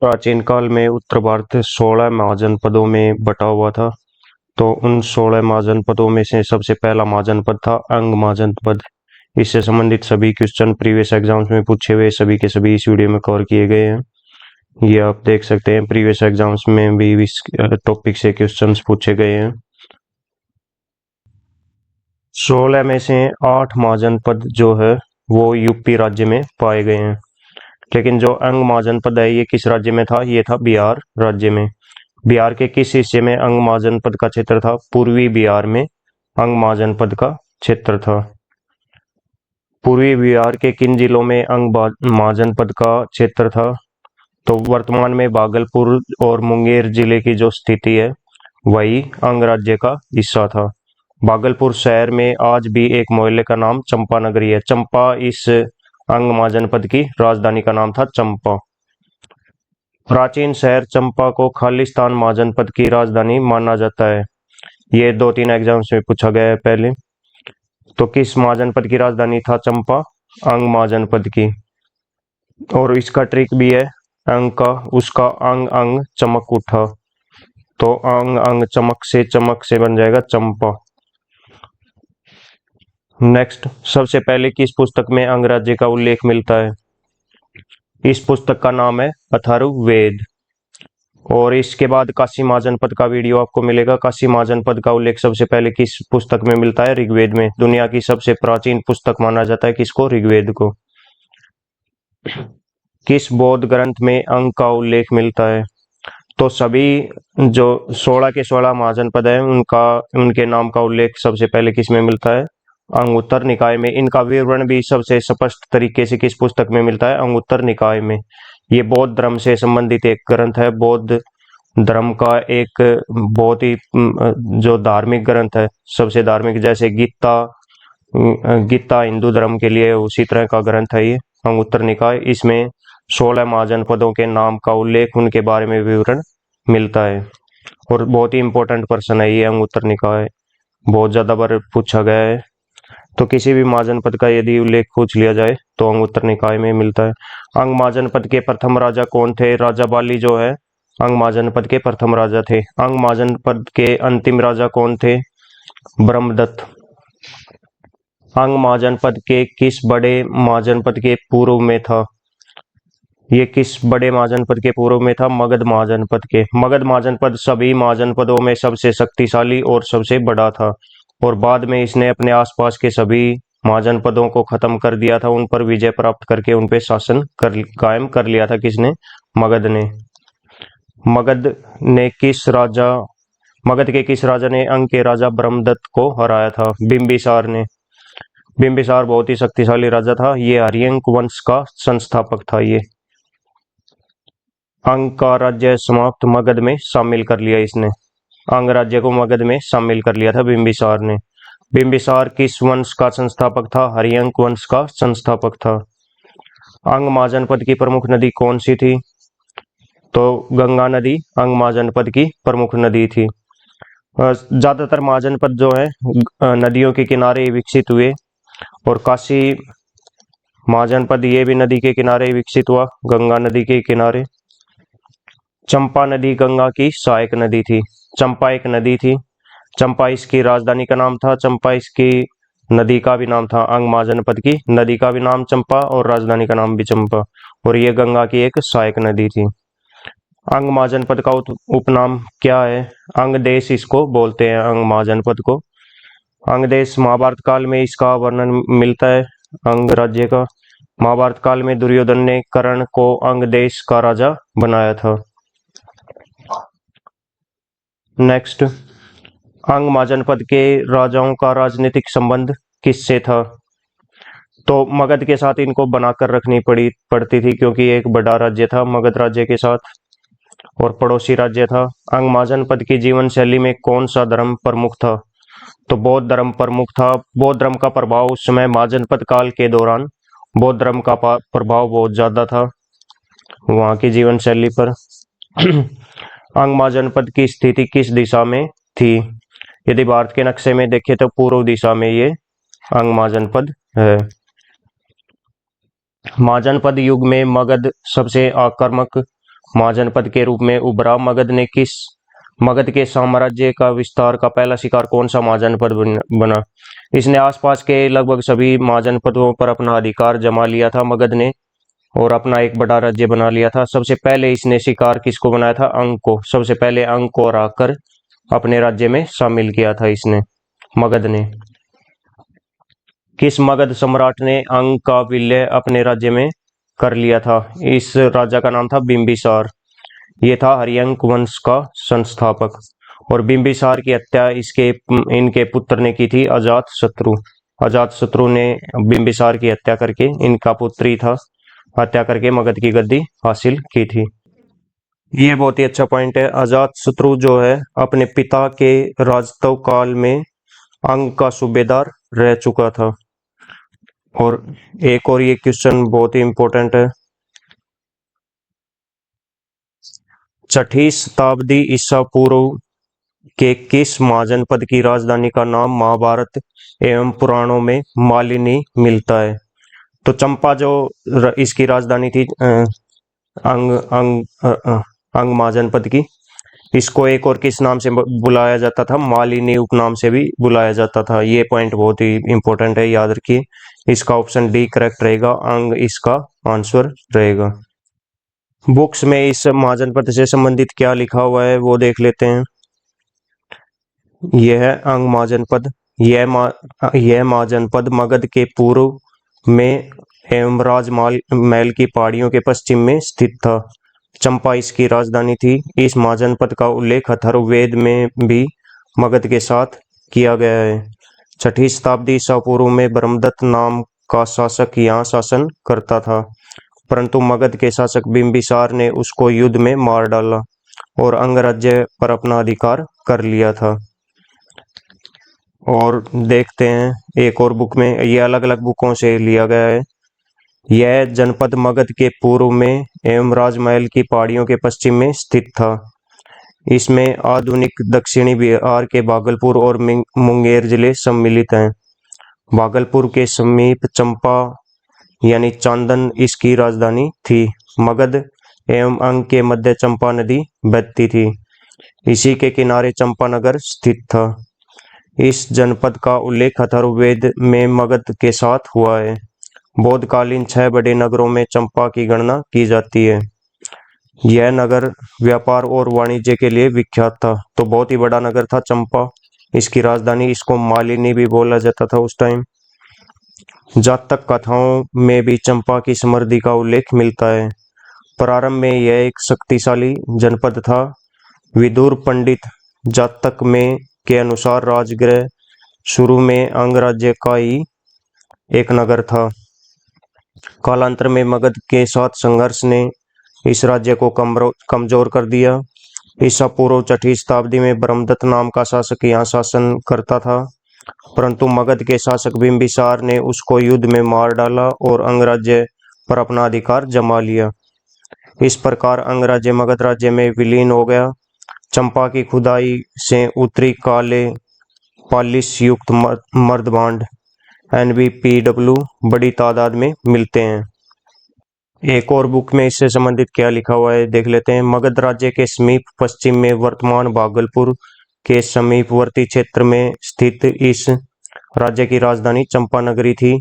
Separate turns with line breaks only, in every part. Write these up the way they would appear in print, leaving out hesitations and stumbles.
प्राचीन काल में उत्तर भारत 16 महाजनपदों में बटा हुआ था। तो उन 16 महाजनपदों में से सबसे पहला महाजनपद था अंग महाजनपद। इससे संबंधित सभी क्वेश्चन प्रीवियस एग्जाम्स में पूछे हुए सभी के सभी इस वीडियो में कवर किए गए हैं। ये आप देख सकते हैं, प्रीवियस एग्जाम्स में भी इस टॉपिक से क्वेश्चंस पूछे गए हैं। 16 में से 8 महाजनपद जो है वो यूपी राज्य में पाए गए हैं। लेकिन जो अंग महाजनपद है ये किस राज्य में था? ये था बिहार राज्य में। बिहार के किस हिस्से में अंग महाजनपद का क्षेत्र था? पूर्वी बिहार में अंग महाजनपद का क्षेत्र था। पूर्वी बिहार के किन जिलों में अंग महाजनपद का क्षेत्र था? तो वर्तमान में भागलपुर और मुंगेर जिले की जो स्थिति है वही अंग राज्य का हिस्सा था। भागलपुर शहर में आज भी एक मोहल्ले का नाम चंपा नगरी है। चंपा इस अंग महाजनपद की राजधानी का नाम था चंपा। प्राचीन शहर चंपा को खालिस्तान महाजनपद की राजधानी माना जाता है। ये 2-3 एग्जाम्स में पूछा गया है पहले। तो किस महाजनपद की राजधानी था चंपा? अंग महाजनपद की। और इसका ट्रिक भी है अंग का, उसका अंग अंग चमक उठा। तो अंग अंग चमक से बन जाएगा चंपा। नेक्स्ट, सबसे पहले किस पुस्तक में अंग राज्य का उल्लेख मिलता है? इस पुस्तक का नाम है अथर्ववेद। और इसके बाद काशी महाजनपद का वीडियो आपको मिलेगा। काशी महाजनपद का उल्लेख सबसे पहले किस पुस्तक में मिलता है? ऋग्वेद में। दुनिया की सबसे प्राचीन पुस्तक माना जाता है किसको? ऋग्वेद को। किस बौद्ध ग्रंथ में अंग का उल्लेख मिलता है? तो सभी जो 16 के 16 महाजनपद है उनके नाम का उल्लेख सबसे पहले किस में मिलता है? अंगुत्तर निकाय में। इनका विवरण भी सबसे स्पष्ट तरीके से किस पुस्तक में मिलता है? अंगुत्तर निकाय में। ये बौद्ध धर्म से संबंधित एक ग्रंथ है। बौद्ध धर्म का एक बहुत ही जो धार्मिक ग्रंथ है, सबसे धार्मिक, जैसे गीता हिंदू धर्म के लिए उसी तरह का ग्रंथ है ये अंगुत्तर निकाय। इसमें 16 महाजनपदों के नाम का उल्लेख, उनके बारे में विवरण मिलता है। और बहुत ही इंपॉर्टेंट प्रश्न है ये अंगुत्तर निकाय, बहुत ज्यादा बार पूछा गया है। तो किसी भी महाजनपद का यदि उल्लेख पूछ लिया जाए तो अंगुत्तर निकाय में मिलता है। अंग महाजनपद के प्रथम राजा कौन थे? राजा बाली जो है अंग महाजनपद के प्रथम राजा थे। अंग महाजनपद के अंतिम राजा कौन थे? ब्रह्मदत्त। अंग महाजनपद के किस बड़े महाजनपद के पूर्व में था? ये किस बड़े महाजनपद के पूर्व में था? मगध महाजनपद के। मगध महाजनपद सभी महाजनपदों में सबसे शक्तिशाली और सबसे बड़ा था। और बाद में इसने अपने आसपास के सभी महाजनपदों को खत्म कर दिया था, उन पर विजय प्राप्त करके उन पे शासन कायम कर लिया था। किसने? मगध ने। मगध के किस राजा ने अंग के राजा ब्रह्मदत्त को हराया था? बिंबिसार ने। बिंबिसार बहुत ही शक्तिशाली राजा था। ये हरियंक वंश का संस्थापक था। ये अंग का राज्य समाप्त मगध में शामिल कर लिया इसने। अंग राज्य को मगध में शामिल कर लिया था बिंबिसार ने। बिंबिसार किस वंश का संस्थापक था? हरियंक वंश का संस्थापक था। अंग महाजनपद की प्रमुख नदी कौन सी थी? तो गंगा नदी अंग महाजनपद की प्रमुख नदी थी। ज्यादातर महाजनपद जो है नदियों के किनारे विकसित हुए। और काशी महाजनपद ये भी नदी के किनारे विकसित हुआ, गंगा नदी के किनारे। चंपा नदी गंगा की सहायक नदी थी। चंपा एक नदी थी। चंपा इसकी राजधानी का नाम था। चंपा इसकी नदी का भी नाम था। अंग महाजनपद की नदी का भी नाम चंपा और राजधानी का नाम भी चंपा। और ये गंगा की एक सहायक नदी थी। अंग महाजनपद का उपनाम क्या है? अंग देश इसको बोलते हैं, अंग महाजनपद को। अंग देश महाभारत काल में इसका वर्णन मिलता है अंग राज्य का। महाभारत काल में दुर्योधन ने कर्ण को अंग देश का राजा बनाया था। नेक्स्ट, अंग महाजनपद के राजाओं का राजनीतिक संबंध किससे था? तो मगध के साथ इनको बनाकर रखनी पड़ती थी, क्योंकि एक बड़ा राज्य था मगध राज्य के साथ और पड़ोसी राज्य था। अंग महाजनपद की जीवन शैली में कौन सा धर्म प्रमुख था? तो बौद्ध धर्म प्रमुख था। बौद्ध धर्म का प्रभाव उस समय महाजनपद काल के दौरान बौद्ध धर्म का प्रभाव बहुत ज्यादा था वहां की जीवन शैली पर। अंग महाजनपद की स्थिति किस दिशा में थी? यदि भारत के नक्शे में देखें तो पूर्व दिशा में ये अंग महाजनपद है। महाजनपद युग में मगध सबसे आक्रामक महाजनपद के रूप में उभरा। मगध के साम्राज्य का विस्तार का पहला शिकार कौन सा महाजनपद बना? इसने आसपास के लगभग सभी महाजनपदों पर अपना अधिकार जमा लिया था मगध ने, और अपना एक बड़ा राज्य बना लिया था। सबसे पहले इसने शिकार किसको बनाया था? अंग को। सबसे पहले अंग को हराकर अपने राज्य में शामिल किया था इसने, मगध ने। किस मगध सम्राट ने अंग का विलय अपने राज्य में कर लिया था? इस राजा का नाम था बिंबिसार। ये था हरियंक वंश का संस्थापक। और बिंबिसार की हत्या इनके पुत्र ने की थी अजातशत्रु। अजातशत्रु ने बिंबिसार की हत्या करके, इनका पुत्र ही था, हत्या करके मगध की गद्दी हासिल की थी। ये बहुत ही अच्छा पॉइंट है। अजातशत्रु जो है अपने पिता के राजत्व काल में अंग का सूबेदार रह चुका था। और एक और ये क्वेश्चन बहुत ही इंपॉर्टेंट है। 6ठी शताब्दी ईसा पूर्व के किस महाजनपद की राजधानी का नाम महाभारत एवं पुराणों में मालिनी मिलता है? तो चंपा जो इसकी राजधानी थी अंग महाजनपद की, इसको एक और किस नाम से बुलाया जाता था? मालिनी उपनाम से भी बुलाया जाता था। ये पॉइंट बहुत ही इंपॉर्टेंट है, याद रखिए। इसका ऑप्शन डी करेक्ट रहेगा, अंग इसका आंसर रहेगा। बुक्स में इस महाजनपद से संबंधित क्या लिखा हुआ है वो देख लेते हैं। यह है अंग महाजनपद। यह महाजनपद मगध के पूर्व में एवं राजमहल की पहाड़ियों के पश्चिम में स्थित था। चंपा इसकी राजधानी थी। इस महाजनपद का उल्लेख अथर्ववेद में भी मगध के साथ किया गया है। 6ठी शताब्दी ईसा पूर्व में ब्रह्मदत्त नाम का शासक यहाँ शासन करता था, परंतु मगध के शासक बिंबिसार ने उसको युद्ध में मार डाला और अंग राज्य पर अपना अधिकार कर लिया था। और देखते हैं एक और बुक में, ये अलग अलग बुकों से लिया गया है। यह जनपद मगध के पूर्व में एवं राजमहल की पहाड़ियों के पश्चिम में स्थित था। इसमें आधुनिक दक्षिणी बिहार के भागलपुर और मुंगेर जिले सम्मिलित हैं। भागलपुर के समीप चंपा यानी चांदन इसकी राजधानी थी। मगध एवं अंग के मध्य चंपा नदी बहती थी। इसी के किनारे चंपानगर स्थित था। इस जनपद का उल्लेख अथर्ववेद में मगध के साथ हुआ है। बौद्धकालीन 6 बड़े नगरों में चंपा की गणना की जाती है। यह नगर व्यापार और वाणिज्य के लिए विख्यात था। तो बहुत ही बड़ा नगर था चंपा, इसकी राजधानी। इसको मालिनी भी बोला जाता था उस टाइम। जातक कथाओं में भी चंपा की समृद्धि का उल्लेख मिलता है। प्रारंभ में यह एक शक्तिशाली जनपद था। विदुर पंडित जातक में के अनुसार राजगृह शुरू में अंग राज्य का ही एक नगर था। कालांतर में मगध के साथ संघर्ष ने इस राज्य को कमजोर कर दिया। ईसा पूर्व 6ठी शताब्दी में ब्रह्मदत्त नाम का शासक यहाँ शासन करता था, परंतु मगध के शासक बिंबिसार ने उसको युद्ध में मार डाला और अंग राज्य पर अपना अधिकार जमा लिया। इस प्रकार अंग राज्य मगध राज्य में विलीन हो गया। चंपा की खुदाई से उत्तरी काले पॉलिश युक्त मर्दभांड NBPW बड़ी तादाद में मिलते हैं। एक और बुक में इससे संबंधित क्या लिखा हुआ है देख लेते हैं। मगध राज्य के समीप पश्चिम में वर्तमान भागलपुर के समीपवर्ती क्षेत्र में स्थित इस राज्य की राजधानी चंपानगरी थी,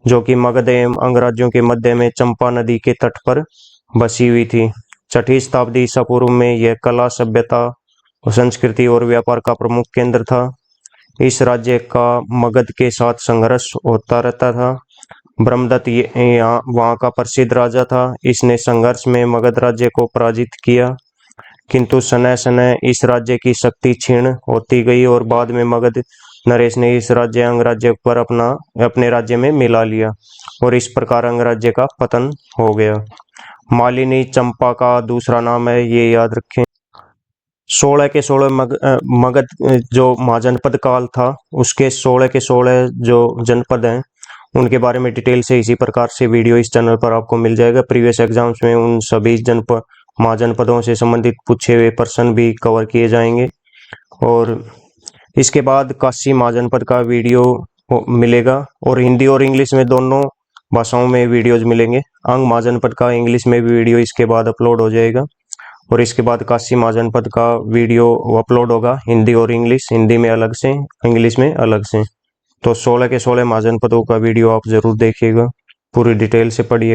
जो कि मगध एवं अंग राज्यों के मध्य में चंपा नदी के तट पर बसी हुई थी। 6ठी शताब्दी ईसा पूर्व में यह कला, सभ्यता, संस्कृति और व्यापार का प्रमुख केंद्र था। इस राज्य का मगध के साथ संघर्ष होता रहता था। ब्रह्मदत्त यहाँ वहाँ का प्रसिद्ध राजा था। इसने संघर्ष में मगध राज्य को पराजित किया, किंतु समय समय इस राज्य की शक्ति क्षीण होती गई और बाद में मगध नरेश ने इस राज्य अंग राज्य पर अपने राज्य में मिला लिया और इस प्रकार अंग राज्य का पतन हो गया। मालिनी चंपा का दूसरा नाम है, ये याद रखें। 16 के 16 मगध जो महाजनपद काल था उसके 16 के 16 जो जनपद हैं उनके बारे में डिटेल से इसी प्रकार से वीडियो इस चैनल पर आपको मिल जाएगा। प्रीवियस एग्जाम्स में उन सभी महाजनपदों से संबंधित पूछे हुए प्रश्न भी कवर किए जाएंगे। और इसके बाद काशी महाजनपद का वीडियो मिलेगा और हिंदी और इंग्लिश में दोनों भाषाओं में वीडियोज मिलेंगे। अंग महाजनपद का इंग्लिश में भी वीडियो इसके बाद अपलोड हो जाएगा। और इसके बाद काशी महाजनपद का वीडियो अपलोड होगा, हिंदी और इंग्लिश, हिंदी में अलग से, इंग्लिश में अलग से। तो 16 के 16 महाजनपदों का वीडियो आप ज़रूर देखिएगा, पूरी डिटेल से पढ़िए।